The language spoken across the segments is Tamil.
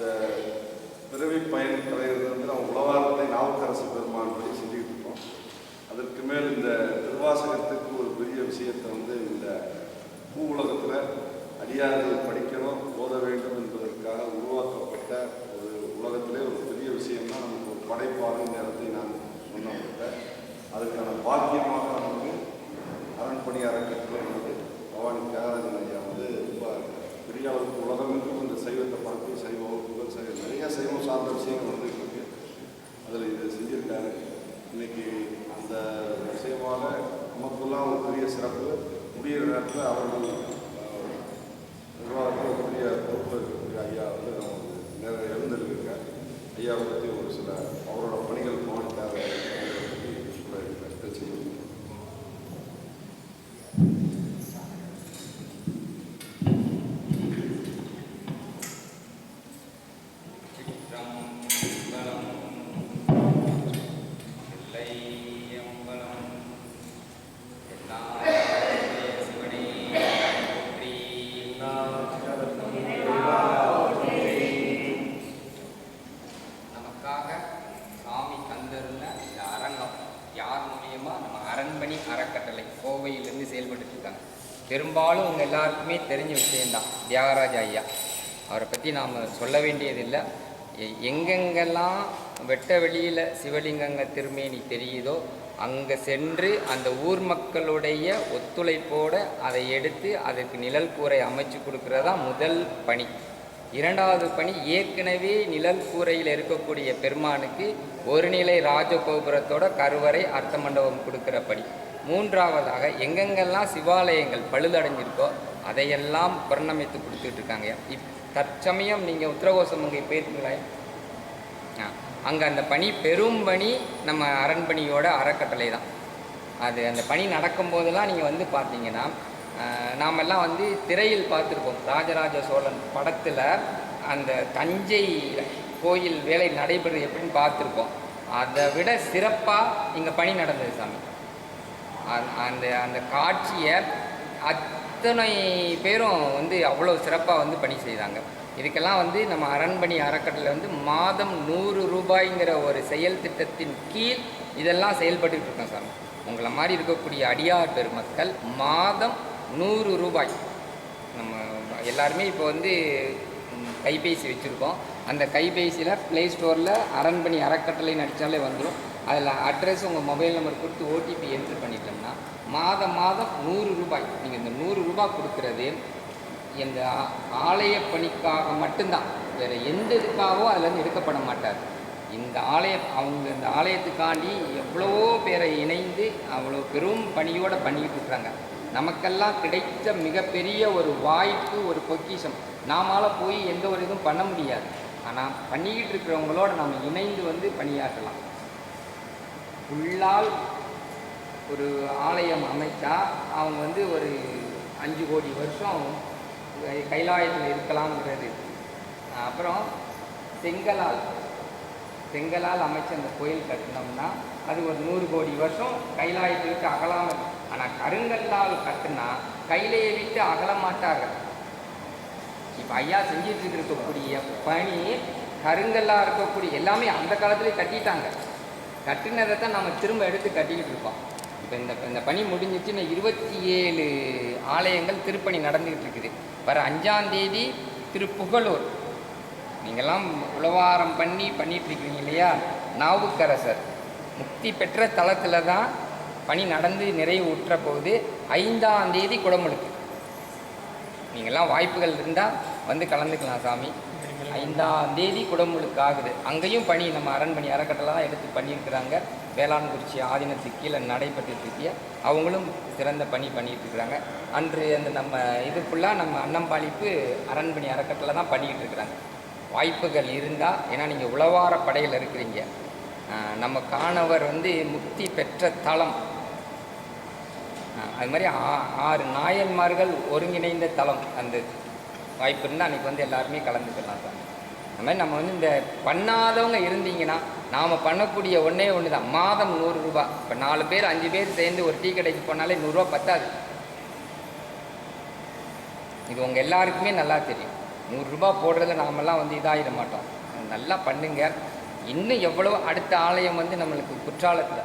இந்த பிறவி பயன் கலைகிறது வந்து நம்ம உலகாரத்தை நாவுக்கரசு பெருமான் படி செஞ்சுக்கிட்டு இருக்கோம். அதற்கு மேல் இந்த திருவாசகத்துக்கு ஒரு பெரிய விஷயத்தை வந்து இந்த பூ உலகத்தில் அடியார்கள் படிக்கணும் ஓத வேண்டும் என்பதற்காக உருவாக்கப்பட்ட ஒரு உலகத்திலே ஒரு பெரிய விஷயம்னா நமக்கு ஒரு படைப்பாளர் நேரத்தை நான் சொன்னப்பட்ட அதுக்கான பாக்கியமாக நமக்கு அரண்பணி அறக்கட்டளை வந்து பவானி தியாகராஜன் ஐயா வந்து ரொம்ப பெரிய அளவுக்கு உலகமெங்கும் இந்த சைவத்தை பரப்பி சைவ வகுப்புகள் நிறைய சைவம் சார்ந்த விஷயங்கள் வந்துட்டு இருக்கு. அதில் இதை செஞ்சுருக்காரு. இன்னைக்கு அந்த விஷயமாக நமக்குலாம் ஒரு பெரிய சிறப்பு. முடிகிற நேரத்தில் அவர்கள் நிர்வாகத்தில் ஒரு பெரிய பொறுப்பு இருக்கக்கூடிய ஐயா வந்து நம்ம நிறைய எழுந்திருக்கார். ஐயாவை பற்றி ஒரு சில அவரோட பணிகள் பவானிக்காக பற்றி சொல்ல செய்யும். அரண்பணி அறக்கட்டளை கோவையிலிருந்து செயல்பட்டு இருக்காங்க. பெரும்பாலும் உங்கள் எல்லாருக்குமே தெரிஞ்ச விஷயம்தான் தியாகராஜ ஐயா. அவரை பற்றி நாம் சொல்ல வேண்டியதில்லை. எங்கெங்கெல்லாம் வெட்ட வெளியில் சிவலிங்கங்க திருமேனி தெரியுதோ அங்கே சென்று அந்த ஊர் மக்களுடைய ஒத்துழைப்போடு அதை எடுத்து அதற்கு நிழல் கூரை அமைச்சு கொடுக்குறதா முதல் பணி. இரண்டாவது பணி, ஏற்கனவே நிழல் கூரையில் இருக்கக்கூடிய பெருமானுக்கு ஒரு நிலை ராஜகோபுரத்தோட கருவறை அர்த்த மண்டபம் கொடுக்குற பணி. மூன்றாவதாக எங்கெங்கெல்லாம் சிவாலயங்கள் பழுதடைஞ்சிருக்கோ அதையெல்லாம் பரிணமித்து கொடுத்துட்டு இருக்காங்க. தற்சமயம் நீங்கள் உத்தரகோசம் அங்கே போயிருக்கீங்களா? அங்கே அந்த பணி பெரும் பணி நம்ம அரண்பணியோட அறக்கட்டளை தான். அது அந்த பணி நடக்கும்போதெல்லாம் நீங்கள் வந்து பார்த்தீங்கன்னா நாமெல்லாம் வந்து திரையில் பார்த்துருப்போம். ராஜராஜ சோழன் படத்தில் அந்த தஞ்சை கோயில் வேலை நடைபெறுது எப்படின்னு பார்த்துருப்போம். அதை விட சிறப்பாக இங்கே பணி நடந்தது சாமி. அந்த அந்த காட்சியை அத்தனை பேரும் வந்து அவ்வளோ சிறப்பாக வந்து பணி செய்தாங்க. இதுக்கெல்லாம் வந்து நம்ம அரண்பணி அறக்கட்டளை வந்து மாதம் 100 ரூபாய்ங்கிற ஒரு செயல் திட்டத்தின் கீழ் இதெல்லாம் செயல்பட்டு இருக்கோம் சாமி. உங்களை மாதிரி இருக்கக்கூடிய அடியார் பெருமக்கள் மாதம் 100 ரூபாய். நம்ம எல்லாருமே இப்போ வந்து கைபேசி வச்சுருக்கோம். அந்த கைபேசியில் ப்ளே ஸ்டோரில் அரண்பணி அறக்கட்டளை நடித்தாலே வந்துடும். அதில் அட்ரஸ் உங்கள் மொபைல் நம்பர் கொடுத்து ஓடிபி என்ட்ரு பண்ணிட்டோம்னா மாதம் 100 ரூபாய். நீங்கள் இந்த 100 ரூபாய் கொடுக்குறது இந்த ஆலய பணிக்காக மட்டும்தான், வேறு எந்த இதுக்காகவோ அதிலேருந்து எடுக்கப்பட மாட்டார். இந்த இந்த ஆலயத்துக்காண்டி எவ்வளவோ பேரை இணைந்து அவ்வளோ பெரும் பணியோடு பண்ணிக்கிட்டு இருக்கிறாங்க. நமக்கெல்லாம் கிடைத்த மிகப்பெரிய ஒரு வாய்ப்பு, ஒரு பொக்கிஷம். நாமால போய் எந்த ஒரு இதுவும் பண்ண முடியாது. ஆனால் பண்ணிக்கிட்டு இருக்கிறவங்களோட நம்ம இணைந்து வந்து பணியாற்றலாம். உள்ளால் ஒரு ஆலயம் அமைச்சா அவங்க வந்து ஒரு 5 கோடி வருஷம் கைலாயத்தில் இருக்கலாம்ங்கிறது. அப்புறம் செங்கலால் அமைச்ச அந்த கோயில் கட்டினோம்னா அது ஒரு 100 கோடி வருஷம் கைலாயத்தை விட்டு அகலாமல். ஆனால் கருங்கல்லால் கட்டினா கையிலையை விட்டு அகல மாட்டார்கள். இப்போ ஐயா செஞ்சிட்டு இருக்கக்கூடிய பணி கருங்கல்லாக இருக்கக்கூடிய எல்லாமே அந்த காலத்துலேயே கட்டிட்டாங்க. கட்டினதை தான் நம்ம திரும்ப எடுத்து கட்டிக்கிட்டு இருக்கோம். இப்போ இந்த பணி முடிஞ்சிச்சுன்னா 27 ஆலயங்கள் திருப்பணி நடந்துக்கிட்டு இருக்குது. வர 5ஆம் தேதி திருப்புகலூர். நீங்கள்லாம் உழவாரம் பண்ணிகிட்ருக்கீங்க இல்லையா? நாவுக்கரசர் முக்தி பெற்ற தளத்தில் தான் பணி நடந்து நிறைவு உற்ற போகுது. 5ஆம் தேதி குடமுழுக்கு. நீங்கள்லாம் வாய்ப்புகள் இருந்தால் வந்து கலந்துக்கலாம் சாமி. 5ஆம் தேதி குடமுழுக்கு ஆகுது. அங்கேயும் பணி நம்ம அரண்பணி அறக்கட்டளை தான் எடுத்து பண்ணியிருக்கிறாங்க. வேளாண்குறிச்சி ஆதீனத்துக்கு கீழே நடைபெற்றுருக்கிய அவங்களும் சிறந்த பணி பண்ணிகிட்டு இருக்கிறாங்க. அன்று அந்த நம்ம இது ஃபுல்லாக நம்ம அன்னம்பாளிப்பு அரண்பணி அறக்கட்டளை தான் பண்ணிக்கிட்டு இருக்கிறாங்க. வாய்ப்புகள் இருந்தால், ஏன்னா நீங்கள் உழவார படையில் இருக்கிறீங்க. நம்ம காணவர் வந்து முக்தி பெற்ற தலம். அது மாதிரி 6 நாயன்மார்கள் ஒருங்கிணைந்த தலம். அந்த வாய்ப்பு இருந்தால் அன்றைக்கி வந்து எல்லாருமே கலந்துக்கலாம் சார். அது மாதிரி நம்ம வந்து இந்த பண்ணாதவங்க இருந்தீங்கன்னா நாம் பண்ணக்கூடிய ஒன்றே ஒன்று தான், மாதம் 100 ரூபா. இப்போ 4 பேர் 5 பேர் சேர்ந்து ஒரு டீ கடைக்கு போனாலே 100 ரூபா பத்தாது. இது உங்கள் எல்லாருக்குமே நல்லா தெரியும். 100 ரூபா போடுறதுல நாமெல்லாம் வந்து இதாகிட மாட்டோம். நல்லா பண்ணுங்க. இன்னும் எவ்வளோ அடுத்த ஆலயம் வந்து நம்மளுக்கு குற்றாலத்தில்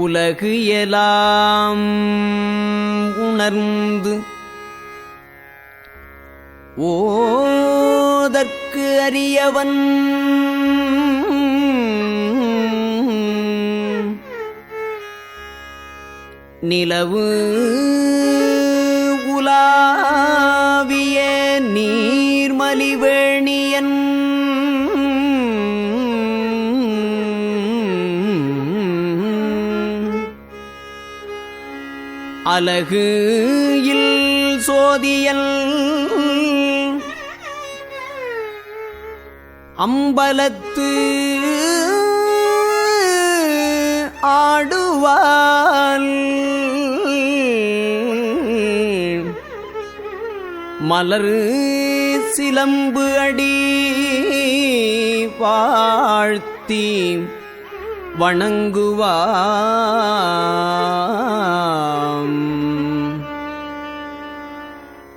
உலகு எலாம் உணர்ந்து ஓதற்கு அறியவன் நிலவு உலாவிய நீர்மலிவேணியன் அலகு இல் சோதியல் அம்பலத்து ஆடுவாள் மலர் சிலம்பு அடி வாழ்த்தி வணங்குவாம்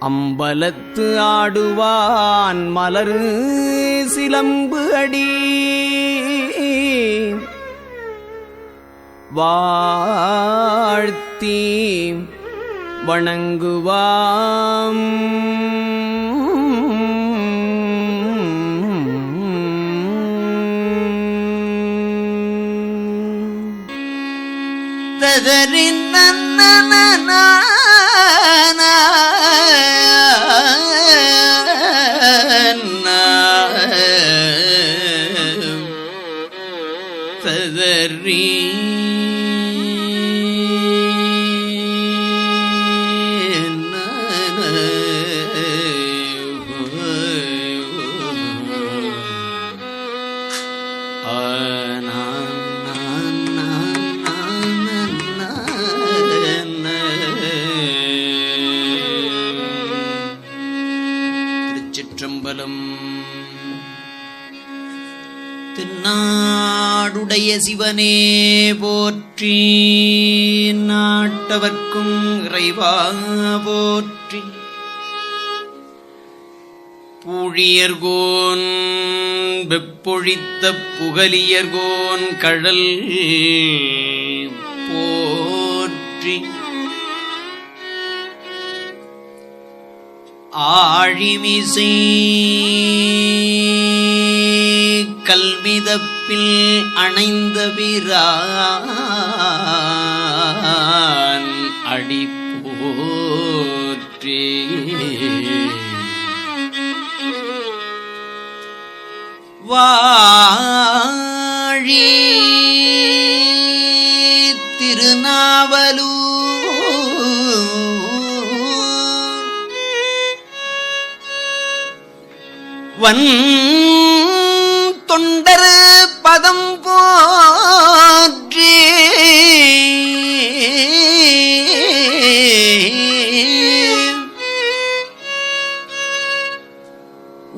அம்பலத்து ஆடுவான் மலர் சிலம்பு அடி வாழ்த்தி வணங்குவாம் ததறின் ததறி திருச்சிற்றம்பலம். திருநாடுடைய சிவனே போற்றி, நாட்டவர்க்கும் இறைவா போற்றி. பூழியர்கோன் வெப்பொழித்த புகலியர்கோன் கழல் போற்றி. ஆழிமிசை கல்மிதப்பில் அணைந்த பிரான் அடி போற்றி. வாழி திருநாவலூர் வன் தொண்டர் பதம் போற்றி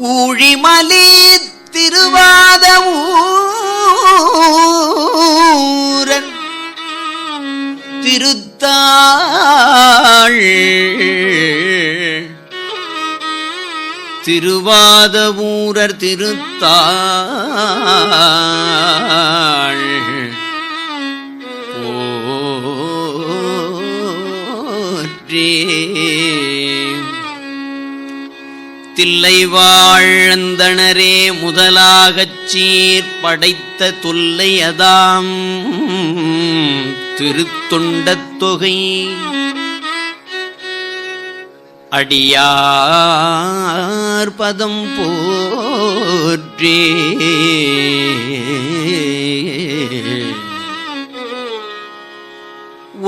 ஊழிமலி திருவாத ஊரன் திருத்தாள் திருவாதவூரர் திருத்தாள் போற்றி தில்லை வாழ்ந்தனரே முதலாகச் சீர் படைத்த தொல்லை அதாம் திருத்தொண்டத் தொகை அடியார் பதம் போற்றி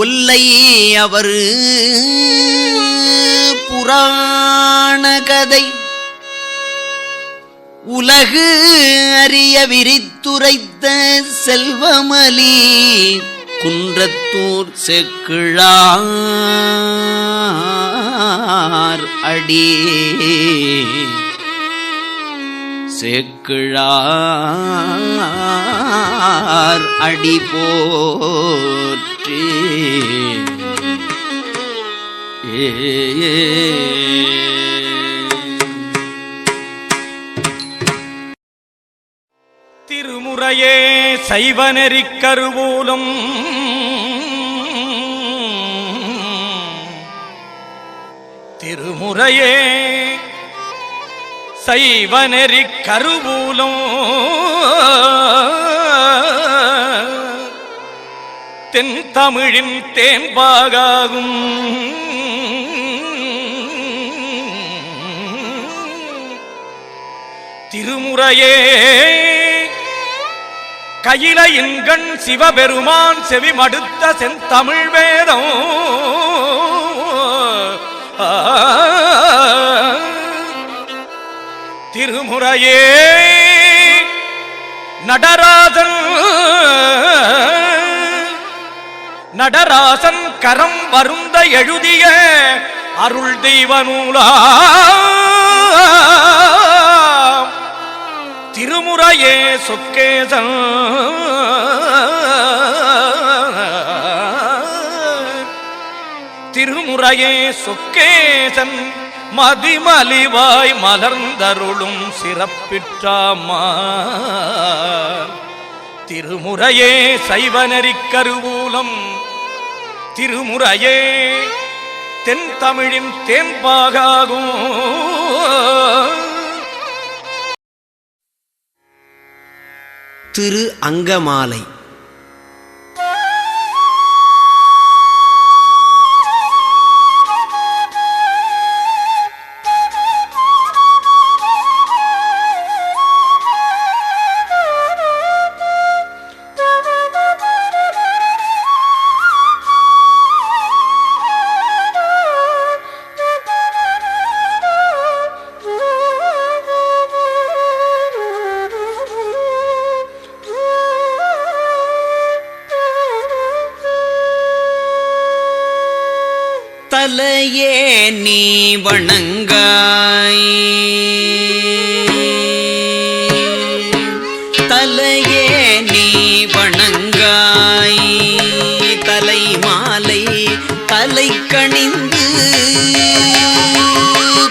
ஒல்லை அவர் புராண கதை உலகு அறிய விரித்துரைத்த செல்வமலி குன்றத்தூர் செக்கிழார் அடி செக்கிழார் அடி போற்றி திருமுறையே சைவநெறிக் கருவூலம் திருமுறையே சைவநெறிக் கருவூலம் தென் தமிழின் தேன்பாகாகும் திருமுறையே கயிலையின்கண் சிவபெருமான் செவி மடுத்த செந்தமிழ் வேதம் திருமுறையே நடராசன் கரம் வருந்த எழுதிய அருள் தெய்வ நூலா திருமுறையே சொக்கேசன் திருமுறையே சொக்கேசன் மதிமலிவாய் மலர்ந்தருளும் சிறப்பிற்றாமா திருமுறையே சைவநெறிக் கருவூலம் திருமுறையே தென் தமிழின் தேன்பாகாகும் திரு அங்கமாலை தலையே நீ வணங்காய் தலையே நீ வணங்காய் தலை மாலை தலை கணிந்து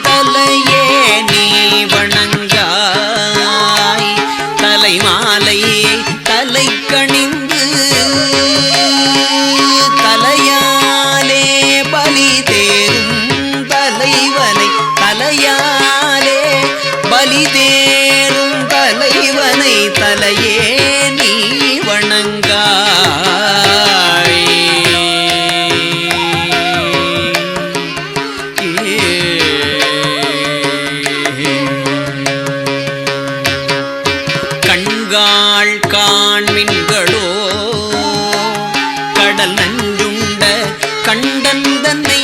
தலையே நீ வணங்காய் தலை மாலை தலை கணிந்து தலையாலே பலி தேரும் தலைவனை தலையாலே பலி தேரும் தலைவனை தலையே நீ வணங்காய் கண்காள் காண்மின்களோ கடல் நஞ்சுண்ட கண்டன் தன்னை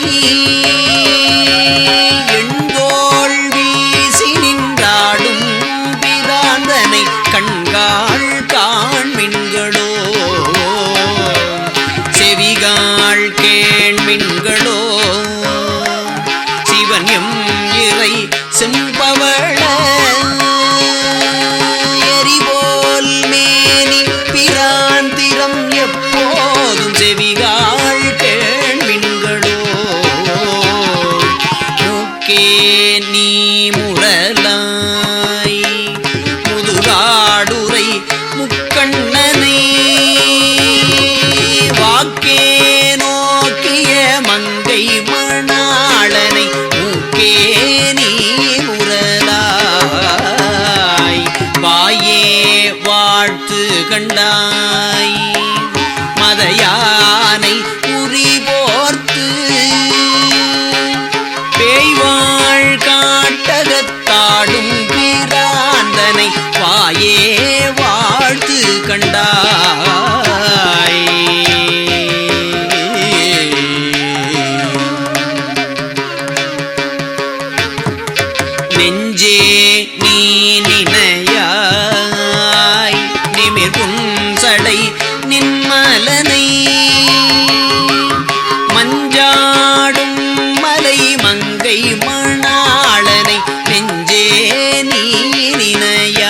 எண்கோள் வீசி நின்றாடும் மூக்கே நீ முரலாய் முதுகாடுரை முக்கண்ணனை வாக்கே நோக்கிய மங்கை மணாளனை மூக்கே நீ முரலாய் வாயே வாழ்த்து கண்டாய் மதயானை உரி போர்த்து பேய்வாழ் காட்டகத்தாடும் பிராந்தனை வாயே வாழ்த்து கண்டாய் நெஞ்சே நீ நினையாய் நிமிர் புன்சடை நின்மலனை மஞ்சாடும் மலை மங்கை மணாளனை நெஞ்சே நீ நினையாய்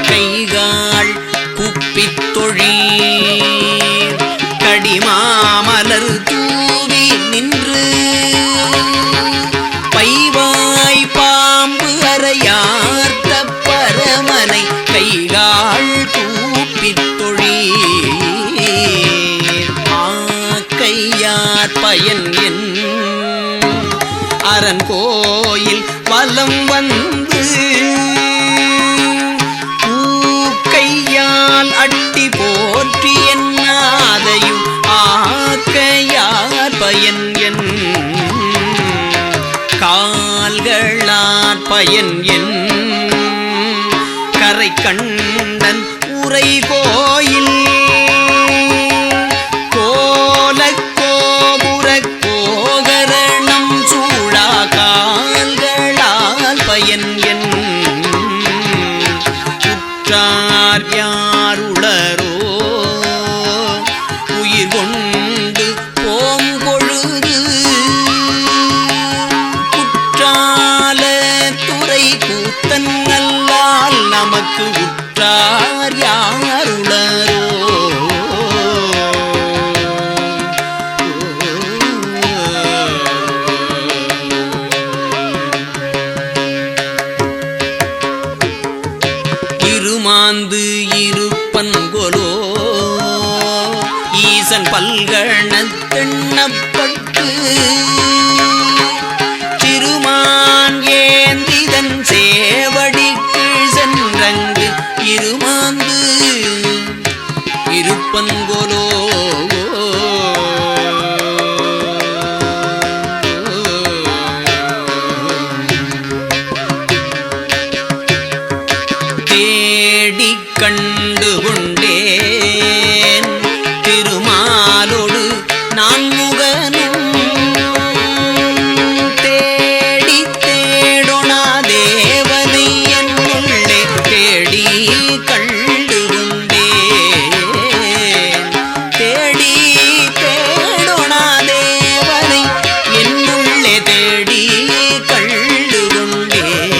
கைகால் குப்பித் தொழீர் கடிமாமலர் தூவி நின்று பைவாய் பாம்பு அறையார்த்த பரமனை கைகால் கூப்பித் தொழீர் ஆக்கையார் பயன் என் அரண் கோயில் வலம் வந்து பூக்கையால் அட்டி போற்றி என்னாதையும் ஆக்கையார் பயன் என் கால்களார் பயன் என் கரை கண்டன் உரை கோயில் கோலக் கோபுர கோகரணம் சூழா கால்களால் பயன் என் உற்றார் யாருளரோ உயிர் கொண்டு போம்பொழுது குற்றால துறை கூத்தன் நல்லால் நமக்கு உற்றார் யாருளரோ இருமாந்து இருப்பன்கொலோ ஈசன் பல்கணத்தெண்ணப்பட்டு திருமான் ஏந்திதன் சேவடிக்கு சென்றங்கு இருமாந்து இருப்பன்கொலோ தேடி கண்டு கொண்டேன் திருமாலோடு நான் முகனும் தேடி தேடொணா தேவனை என்னுள்ளே தேடி கண்டு கொண்டேன் தேடி தேடொணா தேவனை என்னுள்ளே தேடி கண்டு கொண்டேன்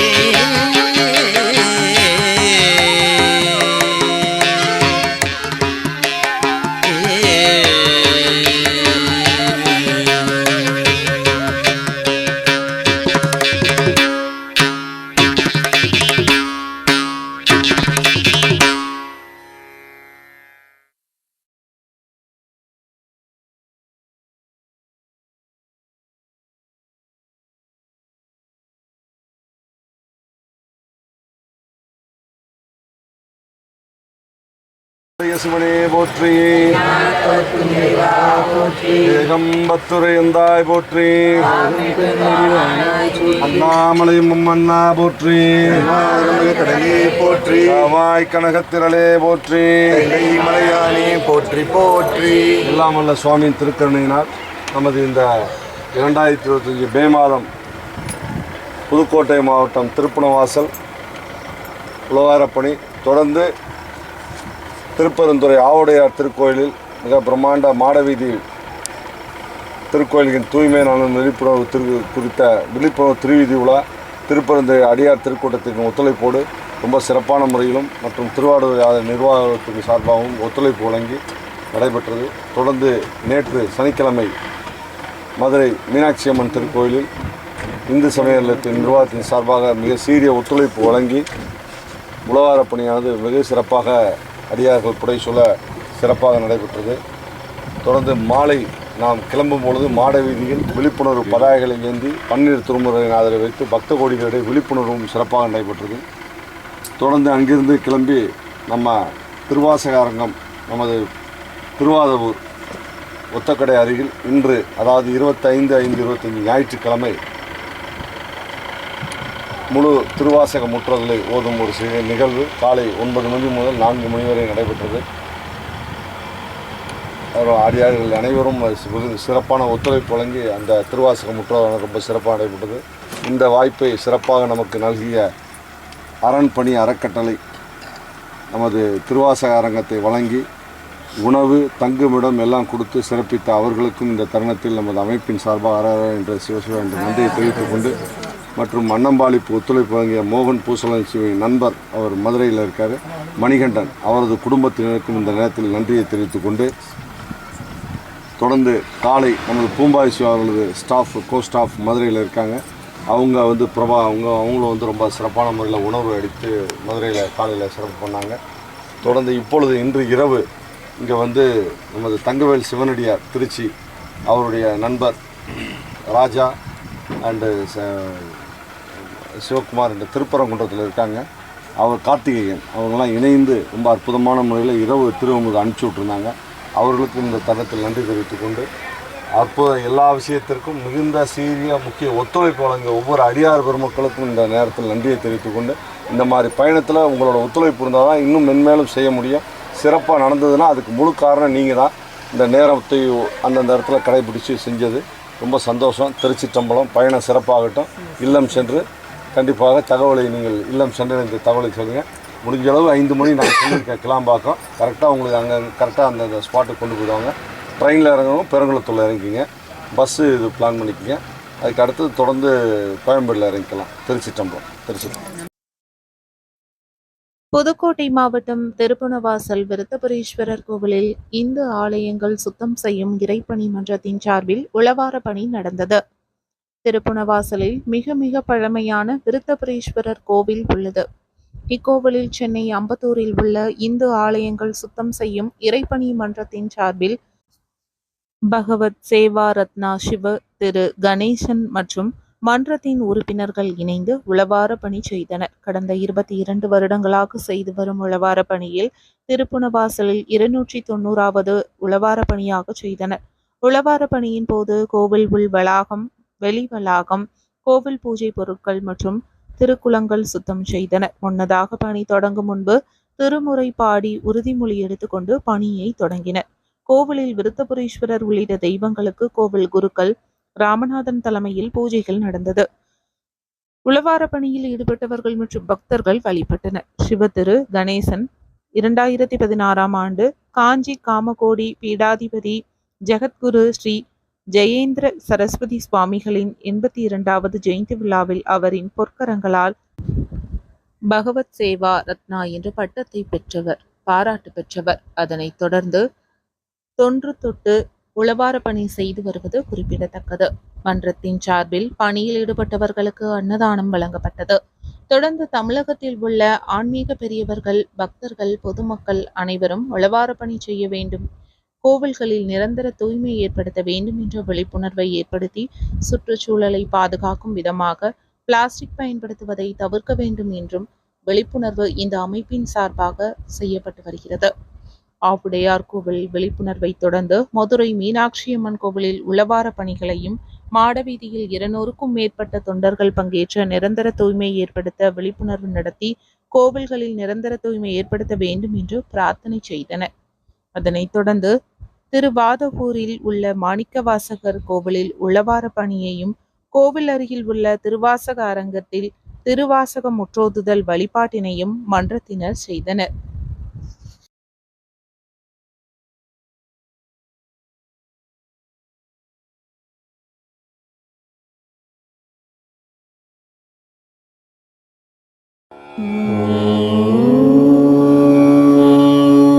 சிவனே போற்றி, ஏகம்பத்துரையந்தாய் போற்றி, அண்ணாமலை மும்மண்ணா போற்றி, கடலே போற்றி, காவாய் கனகத்திரளே போற்றி, மலையானே போற்றி போற்றி. எல்லாம் வல்ல சுவாமியின் திருக்கருணையினால் நமது இந்த 2025 மே மாதம் புதுக்கோட்டை மாவட்டம் திருப்புணவாசல் உழவாரப்பணி தொடர்ந்து திருப்பெருந்துறை ஆவுடையார் திருக்கோயிலில் மிக பிரம்மாண்ட மாடவீதியில் திருக்கோயிலின் தூய்மை நலன் விழிப்புணர்வு குறித்த விழிப்புணர்வு திருவீதி உலா திருப்பெருந்துறை அடியார் திருக்கூட்டத்தின் ஒத்துழைப்போடு ரொம்ப சிறப்பான முறையிலும் மற்றும் திருவாரூர் நிர்வாகத்துக்கு சார்பாகவும் ஒத்துழைப்பு வழங்கி நடைபெற்றது. தொடர்ந்து நேற்று சனிக்கிழமை மதுரை மீனாட்சி அம்மன் திருக்கோயிலில் இந்து சமய நிலையத்தின் நிர்வாகத்தின் சார்பாக மிக சீரிய ஒத்துழைப்பு வழங்கி உழவாரப் பணியானது மிக சிறப்பாக அடியார்கள் புடைசூழ சிறப்பாக நடைபெற்றது. தொடர்ந்து மாலை நாம் கிளம்பும் பொழுது மாட வீதியில் விழிப்புணர்வு பதாகைகளை ஏந்தி பன்னீர் திருமுறையின் ஆதரவை வைத்து பக்த கோடிகளிடையே விழிப்புணர்வும் சிறப்பாக நடைபெற்றது. தொடர்ந்து அங்கிருந்து கிளம்பி நம்ம திருவாசக அரங்கம் நமது திருவாதவூர் ஒத்தக்கடை அருகில் இன்று, அதாவது 25/5/25 ஞாயிற்றுக்கிழமை முழு திருவாசக முற்றங்களை ஓதும் ஒரு நிகழ்வு காலை 9 மணி முதல் 4 மணி வரை நடைபெற்றது. அடியார்கள் அனைவரும் சிறப்பான ஒத்துழைப்பு வழங்கி அந்த திருவாசக முற்றம் ரொம்ப சிறப்பாக நடைபெற்றது. இந்த வாய்ப்பை சிறப்பாக நமக்கு நல்கிய அரண்பணி அறக்கட்டளை நமது திருவாசக அரங்கத்தை வழங்கி உணவு தங்குமிடம் எல்லாம் கொடுத்து சிறப்பித்த அவர்களுக்கும் இந்த தருணத்தில் நமது அமைப்பின் சார்பாக அரர என்ற சிவசிவா என்ற நன்றியை தெரிவித்துக் கொண்டு, மற்றும் அன்னம்பாளிப்பு ஒத்துழைப்பு வழங்கிய மோகன் பூசலன் சிவன் நண்பர், அவர் மதுரையில் இருக்கார், மணிகண்டன், அவரது குடும்பத்தினருக்கும் இந்த நேரத்தில் நன்றியை தெரிவித்துக் கொண்டு, தொடர்ந்து காலை நமது பூம்பாய் சிவா அவர்களது ஸ்டாஃப் ஸ்டாஃப் மதுரையில் இருக்காங்க. அவங்க பிரபா அவங்களும் ரொம்ப சிறப்பான முறையில் உணவு அடித்து மதுரையில் காலையில் சிறப்பு பண்ணாங்க. தொடர்ந்து இப்பொழுது இன்று இரவு இங்கே நமது தங்கவேல் சிவனடியார் திருச்சி அவருடைய நண்பர் ராஜா அண்டு சிவகுமார் என்ற திருப்பரங்குன்றத்தில் இருக்காங்க. அவர் கார்த்திகேயன் அவங்களாம் இணைந்து ரொம்ப அற்புதமான முறையில் இரவு திருவமுது அனுப்பிச்சி விட்ருந்தாங்க. அவர்களுக்கும் இந்த தருணத்தில் நன்றி தெரிவித்துக் கொண்டு, எல்லா விஷயத்திற்கும் மிகுந்த சீரிய முக்கிய ஒத்துழைப்பு வழங்கிய ஒவ்வொரு அடியார் பெருமக்களுக்கும் இந்த நேரத்தில் நன்றியை தெரிவித்துக் கொண்டு, இந்த மாதிரி பயணத்தில் உங்களோட ஒத்துழைப்பு இருந்தால் தான் இன்னும் மென்மேலும் செய்ய முடியும். சிறப்பாக நடந்ததுன்னா அதுக்கு முழு காரணம் நீங்கள் தான். இந்த நேரத்தை அந்தந்த இடத்துல கடைபிடிச்சு செஞ்சது ரொம்ப சந்தோஷம். திருச்சிற்றம்பலம் பயணம் சிறப்பாகட்டும். இல்லம் சென்று கண்டிப்பாக தகவலை நீங்கள் இல்லம் சென்று இந்த தகவலை சொல்லுங்கள். முடிஞ்ச அளவு 5 மணி நான் சொல்லியிருக்கேன் கிளாம்பாக்கம், கரெக்டாக உங்களுக்கு அங்கே கரெக்டாக அந்த ஸ்பாட்டுக்கு கொண்டு போயிடுவாங்க. ட்ரெயினில் இறங்கணும், பெருங்குளத்தூரில் இறங்கிக்கிங்க, பஸ்ஸு இது பிளான் பண்ணிக்கோங்க. அதுக்கு அடுத்தது தொடர்ந்து கோயம்பேடில் இறங்கிக்கலாம். திருச்சிற்றம்பலம். புதுக்கோட்டை மாவட்டம் திருப்புணவாசல் விருத்தபுரீஸ்வரர் கோவிலில் இந்து ஆலயங்கள் சுத்தம் செய்யும் இறைப்பணி மன்றத்தின் சார்பில் உழவார பணி நடந்தது. திருப்புணவாசலில் மிக மிக பழமையான விருத்தபுரீஸ்வரர் கோவில் உள்ளது. இக்கோவிலில் சென்னை அம்பத்தூரில் உள்ள இந்து ஆலயங்கள் சுத்தம் செய்யும் இறைப்பணி மன்றத்தின் சார்பில் பகவத் சேவா ரத்னா சிவ திரு கணேசன் மற்றும் மன்றத்தின் உறுப்பினர்கள் இணைந்து உழவார பணி செய்தனர். கடந்த 22 வருடங்களாக செய்து வரும் உழவார பணியில் திருப்புணவாசலில் 290வது உழவார பணியாக செய்தனர். உழவார பணியின் போது கோவில் உள் வளாகம், வெளி வளாகம், கோவில் பூஜை பொருட்கள் மற்றும் திருக்குளங்கள் சுத்தம் செய்தனர். முன்னதாக பணி தொடங்கும் முன்பு திருமுறை பாடி உறுதிமொழி எடுத்துக்கொண்டு பணியை தொடங்கினர். கோவிலில் விருத்தபுரீஸ்வரர் உள்ளிட்ட தெய்வங்களுக்கு கோவில் குருக்கள் ராமநாதன் தலைமையில் பூஜைகள் நடந்தது. உழவார பணியில் ஈடுபட்டவர்கள் மற்றும் பக்தர்கள் வழிபட்டனர். சிவ திரு கணேசன் 2016ஆம் ஆண்டு காஞ்சி காமகோடி பீடாதிபதி ஜெகத்குரு ஸ்ரீ ஜெயேந்திர சரஸ்வதி சுவாமிகளின் 82வது ஜெயந்தி விழாவில் அவரின் பொற்கரங்களால் பகவத் சேவா ரத்னா என்ற பட்டத்தை பெற்றவர், பாராட்டு பெற்றவர். அதனைத் தொடர்ந்து தொன்று தொட்டு உழவார பணி செய்து வருவது குறிப்பிடத்தக்கது. மன்றத்தின் சார்பில் பணியில் ஈடுபட்டவர்களுக்கு அன்னதானம் வழங்கப்பட்டது. தொடர்ந்து தமிழகத்தில் உள்ள ஆன்மீக பெரியவர்கள், பக்தர்கள், பொதுமக்கள் அனைவரும் உழவார பணி செய்ய வேண்டும், கோவில்களில் நிரந்தர தூய்மை ஏற்படுத்த வேண்டும் என்ற விழிப்புணர்வை ஏற்படுத்தி சுற்றுச்சூழலை பாதுகாக்கும் விதமாக பிளாஸ்டிக் பயன்படுத்துவதை தவிர்க்க வேண்டும் என்றும் விழிப்புணர்வு இந்த அமைப்பின் சார்பாக செய்யப்பட்டு வருகிறது. ஆவுடையார் கோவில் விழிப்புணர்வை தொடர்ந்து மதுரை மீனாட்சி அம்மன் கோவிலில் உழவார பணிகளையும் மாடவீதியில் 200க்கும் மேற்பட்ட தொண்டர்கள் பங்கேற்ற நிரந்தர தூய்மை ஏற்படுத்த விழிப்புணர்வு நடத்தி கோவில்களில் நிரந்தர தூய்மை ஏற்படுத்த வேண்டும் என்று பிரார்த்தனை செய்தனர். அதனைத் தொடர்ந்து திருவாதவூரில் உள்ள மாணிக்கவாசகர் கோவிலில் உழவார பணியையும், கோவில் அருகில் உள்ள திருவாசக அரங்கத்தில் திருவாசக முற்றோதுதல் வழிபாட்டினையும் மன்றத்தினர் செய்தனர். Mm-hmm.